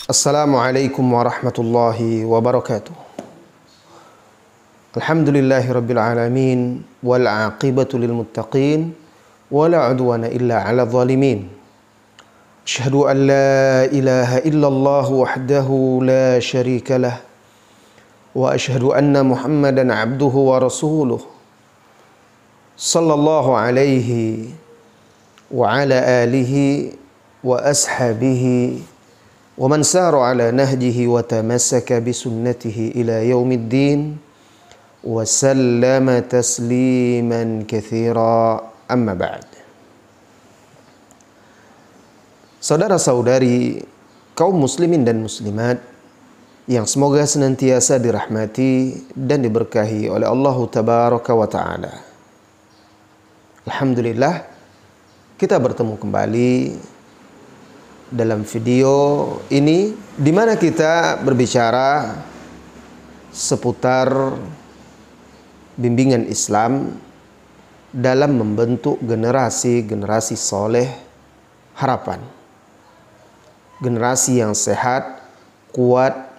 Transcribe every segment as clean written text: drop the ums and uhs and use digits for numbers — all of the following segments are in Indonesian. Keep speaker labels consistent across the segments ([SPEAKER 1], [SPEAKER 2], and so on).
[SPEAKER 1] Assalamualaikum warahmatullahi wabarakatuh. Alhamdulillahi rabbil alamin wal aqibatu lil muttaqin wala udwana illa 'alal zalimin. Asyhadu an la ilaha illallah wahdahu la syarika lah wa asyhadu anna Muhammadan 'abduhu wa rasuluh. Sallallahu alaihi wa ala alihi wa ashabihi wa man sara ala nahjihi wa tamassaka bi sunnatihi ila yaumiddin wa sallama tasliman katsira, amma ba'd. Saudara-saudari kaum muslimin dan muslimat yang semoga senantiasa dirahmati dan diberkahi oleh Allah tabaraka wa ta'ala. Alhamdulillah, kita bertemu kembali dalam video ini di mana kita berbicara seputar bimbingan Islam dalam membentuk generasi soleh harapan. Generasi yang sehat, kuat,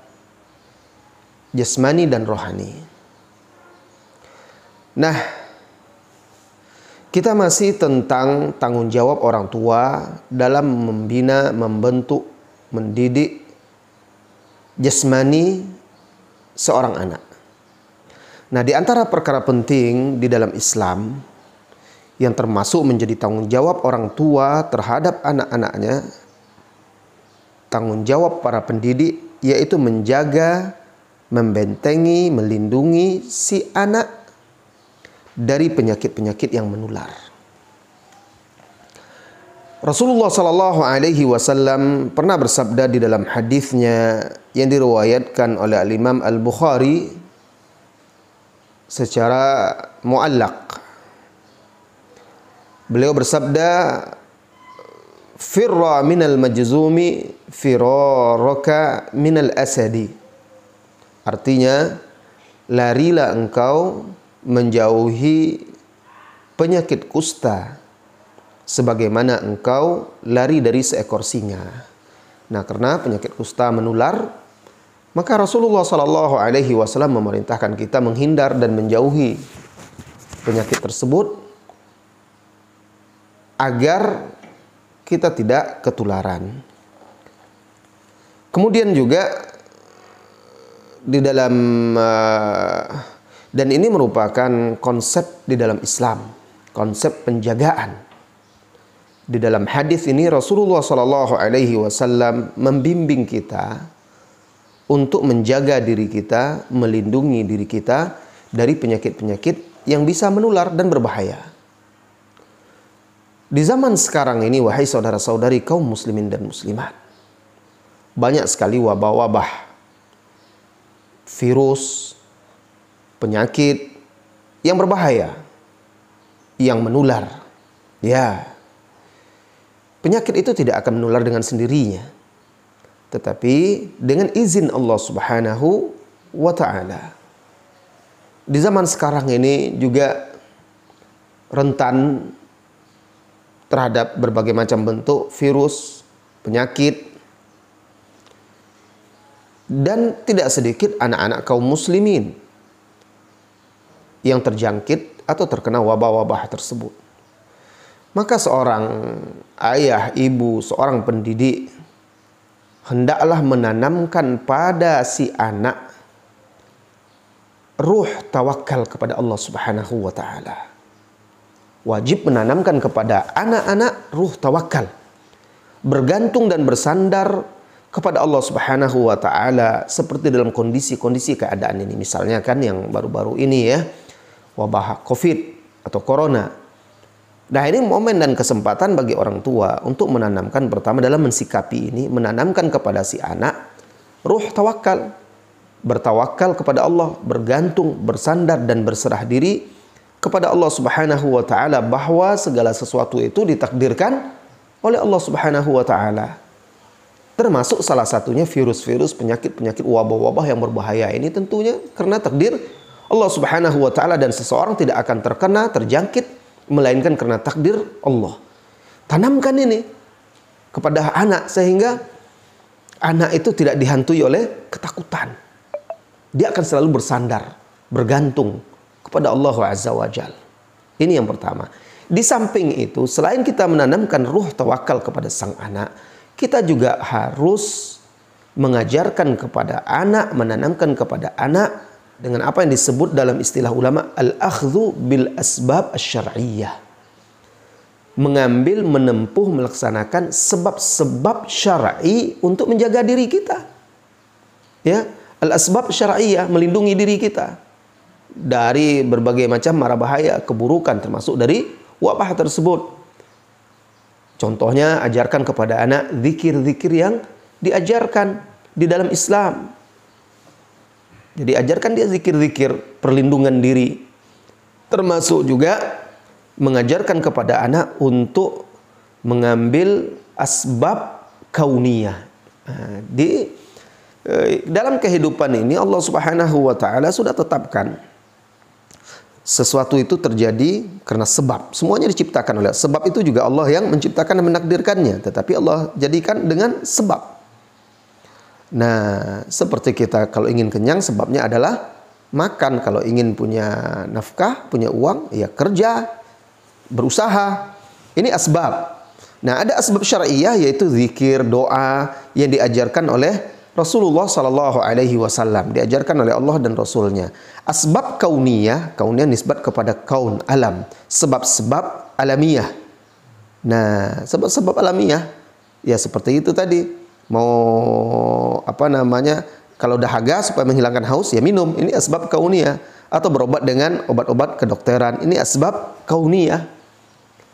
[SPEAKER 1] jasmani dan rohani. Nah, kita masih tentang tanggung jawab orang tua dalam membina, membentuk, mendidik jasmani seorang anak. Nah, di antara perkara penting di dalam Islam yang termasuk menjadi tanggung jawab orang tua terhadap anak-anaknya, tanggung jawab para pendidik, yaitu menjaga, membentengi, melindungi si anak dari penyakit-penyakit yang menular. Rasulullah sallallahu alaihi wasallam pernah bersabda di dalam hadisnya yang diriwayatkan oleh Al-Imam Al-Bukhari secara muallaq. Beliau bersabda, "Firra minal majzumi firaraka minal asadi." Artinya, larilah engkau menjauhi penyakit kusta sebagaimana engkau lari dari seekor singa. Nah, karena penyakit kusta menular, maka Rasulullah sallallahu alaihi wasallam memerintahkan kita menghindar dan menjauhi penyakit tersebut agar kita tidak ketularan. Kemudian juga di dalam dan ini merupakan konsep di dalam Islam, konsep penjagaan. Di dalam hadis ini Rasulullah sallallahu alaihi wasallam membimbing kita untuk menjaga diri kita, melindungi diri kita dari penyakit-penyakit yang bisa menular dan berbahaya. Di zaman sekarang ini, wahai saudara-saudari kaum muslimin dan muslimat, banyak sekali wabah-wabah, virus, penyakit yang berbahaya, yang menular. Ya, penyakit itu tidak akan menular dengan sendirinya, tetapi dengan izin Allah Subhanahu wa ta'ala. Di zaman sekarang ini juga rentan terhadap berbagai macam bentuk virus, penyakit, dan tidak sedikit anak-anak kaum muslimin yang terjangkit atau terkena wabah-wabah tersebut. Maka seorang ayah, ibu, seorang pendidik hendaklah menanamkan pada si anak ruh tawakal kepada Allah Subhanahu wa ta'ala. Wajib menanamkan kepada anak-anak ruh tawakal, bergantung dan bersandar kepada Allah Subhanahu wa ta'ala seperti dalam kondisi-kondisi keadaan ini. Misalnya kan yang baru-baru ini ya, wabah COVID atau Corona. Nah, ini momen dan kesempatan bagi orang tua untuk menanamkan, pertama dalam mensikapi ini, menanamkan kepada si anak ruh tawakal, bertawakal kepada Allah, bergantung, bersandar dan berserah diri kepada Allah Subhanahu wa ta'ala, bahwa segala sesuatu itu ditakdirkan oleh Allah Subhanahu wa ta'ala. Termasuk salah satunya virus-virus, penyakit-penyakit, wabah-wabah yang berbahaya ini tentunya karena takdir Allah Subhanahu wa ta'ala, dan seseorang tidak akan terkena, terjangkit, melainkan karena takdir Allah. Tanamkan ini kepada anak sehingga anak itu tidak dihantui oleh ketakutan. Dia akan selalu bersandar, bergantung kepada Allah Azza wa Jalla. Ini yang pertama. Di samping itu, selain kita menanamkan ruh tawakal kepada sang anak, kita juga harus mengajarkan kepada anak, menanamkan kepada anak dengan apa yang disebut dalam istilah ulama al-akhdhu bil asbab asy-syar'iyyah. Mengambil, menempuh, melaksanakan sebab-sebab syar'i untuk menjaga diri kita. Ya, al-asbab syar'iyyah, melindungi diri kita dari berbagai macam mara bahaya, keburukan, termasuk dari wabah tersebut. Contohnya, ajarkan kepada anak zikir-zikir yang diajarkan di dalam Islam. Jadi ajarkan dia zikir-zikir perlindungan diri. Termasuk juga mengajarkan kepada anak untuk mengambil asbab kauniyah. Dalam kehidupan ini Allah Subhanahu wa taala sudah tetapkan sesuatu itu terjadi karena sebab. Semuanya diciptakan oleh sebab, itu juga Allah yang menciptakan dan menakdirkannya, tetapi Allah jadikan dengan sebab. Nah, seperti kita kalau ingin kenyang, sebabnya adalah makan. Kalau ingin punya nafkah, punya uang, ya kerja, berusaha. Ini asbab. Nah, ada asbab syar'iyyah, yaitu zikir, doa yang diajarkan oleh Rasulullah Sallallahu Alaihi Wasallam, diajarkan oleh Allah dan Rasulnya. Asbab kauniyah, kauniyah nisbat kepada kaun, alam, sebab-sebab alamiah. Nah, sebab-sebab alamiah, ya seperti itu tadi. Mau apa namanya? Kalau dahaga supaya menghilangkan haus, ya minum. Ini asbab kauniyah. Atau berobat dengan obat-obat kedokteran. Ini asbab kauniyah.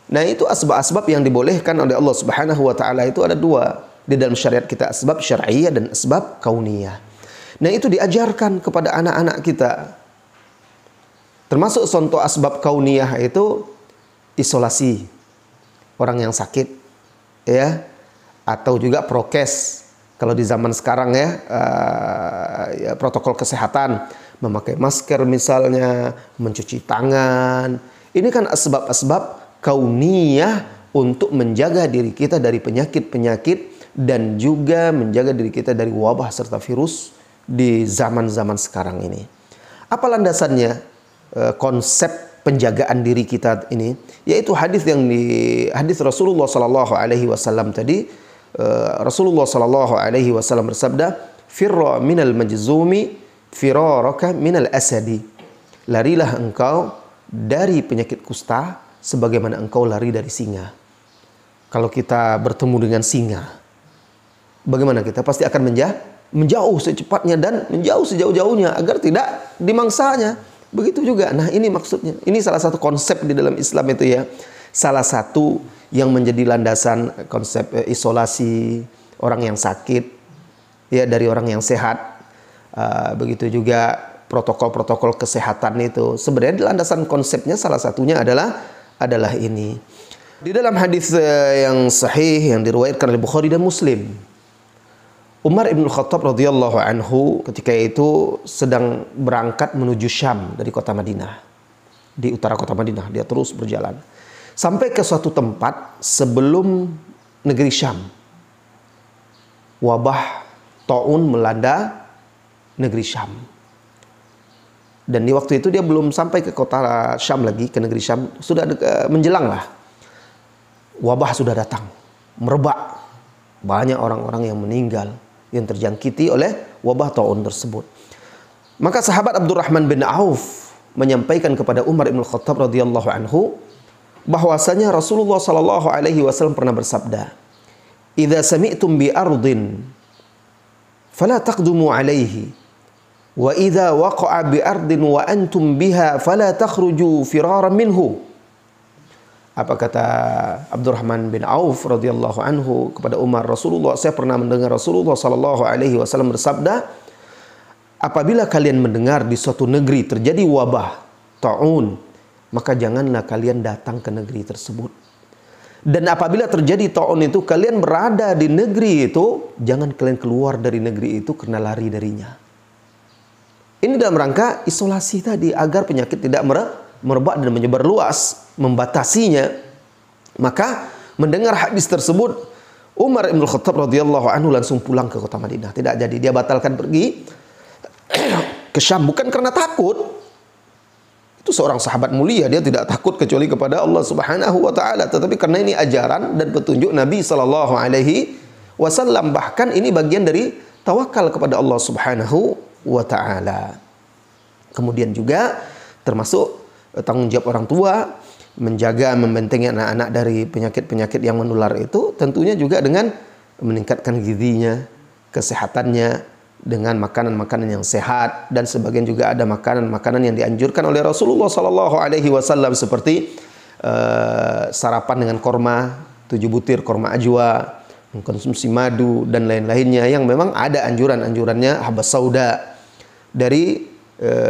[SPEAKER 1] Nah, itu asbab-asbab yang dibolehkan oleh Allah Subhanahu wa taala itu ada dua. Di dalam syariat kita, asbab syar'iyyah dan asbab kauniyah. Nah, itu diajarkan kepada anak-anak kita. Termasuk contoh asbab kauniyah itu isolasi orang yang sakit, ya, atau juga prokes. Kalau di zaman sekarang ya, protokol kesehatan, memakai masker misalnya, mencuci tangan. Ini kan asbab-asbab kauniyah untuk menjaga diri kita dari penyakit-penyakit dan juga menjaga diri kita dari wabah serta virus di zaman-zaman sekarang ini. Apa landasannya konsep penjagaan diri kita ini? Yaitu hadis hadis Rasulullah Sallallahu Alaihi Wasallam tadi. Rasulullah Sallallahu Alaihi Wasallam bersabda, "Firra minal majzumi, firaraka minal asadi." Larilah engkau dari penyakit kusta sebagaimana engkau lari dari singa. Kalau kita bertemu dengan singa, bagaimana kita? Pasti akan menjauh secepatnya dan menjauh sejauh-jauhnya agar tidak dimangsanya. Begitu juga. Nah, ini maksudnya. Ini salah satu konsep di dalam Islam itu, ya. Salah satu yang menjadi landasan konsep isolasi orang yang sakit, ya, dari orang yang sehat. Begitu juga protokol-protokol kesehatan itu. Sebenarnya landasan konsepnya salah satunya adalah ini. Di dalam hadis yang sahih yang diriwayatkan oleh Bukhari dan Muslim, Umar ibn Khattab radhiyallahu anhu ketika itu sedang berangkat menuju Syam dari kota Madinah. Di utara kota Madinah, dia terus berjalan sampai ke suatu tempat sebelum negeri Syam. Wabah taun melanda negeri Syam. Dan di waktu itu dia belum sampai ke kota Syam lagi, ke negeri Syam, sudah menjelang lah. Wabah sudah datang, merebak. Banyak orang-orang yang meninggal, yang terjangkiti oleh wabah taun tersebut. Maka sahabat Abdurrahman bin Auf menyampaikan kepada Umar ibn Khattab radhiyallahu anhu bahwasanya Rasulullah sallallahu alaihi wasallam pernah bersabda, "Idza sami'tum bi ardin fala taqdumu alaihi, wa idza waqa'a bi ardin wa antum biha fala takhruju firaran minhu." Apa kata Abdurrahman bin Auf radhiyallahu anhu kepada Umar, Rasulullah, saya pernah mendengar Rasulullah sallallahu alaihi wasallam bersabda, apabila kalian mendengar di suatu negeri terjadi wabah taun, maka janganlah kalian datang ke negeri tersebut. Dan apabila terjadi taun itu, kalian berada di negeri itu, jangan kalian keluar dari negeri itu karena lari darinya. Ini dalam rangka isolasi tadi, agar penyakit tidak merebak dan menyebar luas, membatasinya. Maka mendengar hadis tersebut, Umar Ibn Khattab radhiyallahu anhu langsung pulang ke kota Madinah. Tidak jadi, dia batalkan pergi ke Syam bukan karena takut. Itu seorang sahabat mulia, dia tidak takut kecuali kepada Allah Subhanahu wa taala, tetapi karena ini ajaran dan petunjuk Nabi sallallahu alaihi wasallam, bahkan ini bagian dari tawakal kepada Allah Subhanahu wa taala. Kemudian juga termasuk tanggung jawab orang tua menjaga, membentengi anak-anak dari penyakit-penyakit yang menular itu, tentunya juga dengan meningkatkan gizinya, kesehatannya, dengan makanan-makanan yang sehat, dan sebagian juga ada makanan-makanan yang dianjurkan oleh Rasulullah sallallahu alaihi wasallam seperti sarapan dengan korma 7 butir korma ajwa, mengkonsumsi madu dan lain-lainnya yang memang ada anjuran-anjurannya habas sauda dari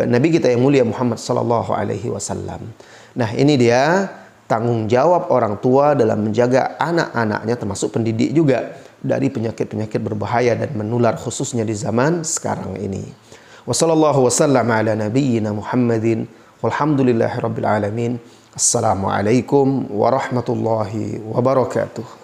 [SPEAKER 1] Nabi kita yang mulia Muhammad sallallahu alaihi wasallam. Nah, ini dia tanggung jawab orang tua dalam menjaga anak-anaknya, termasuk pendidik juga, dari penyakit-penyakit berbahaya dan menular khususnya di zaman sekarang ini. Wassallallahu wasallam ala nabiyyina Muhammadin walhamdulillahirabbil alamin. Assalamualaikum warahmatullahi wabarakatuh.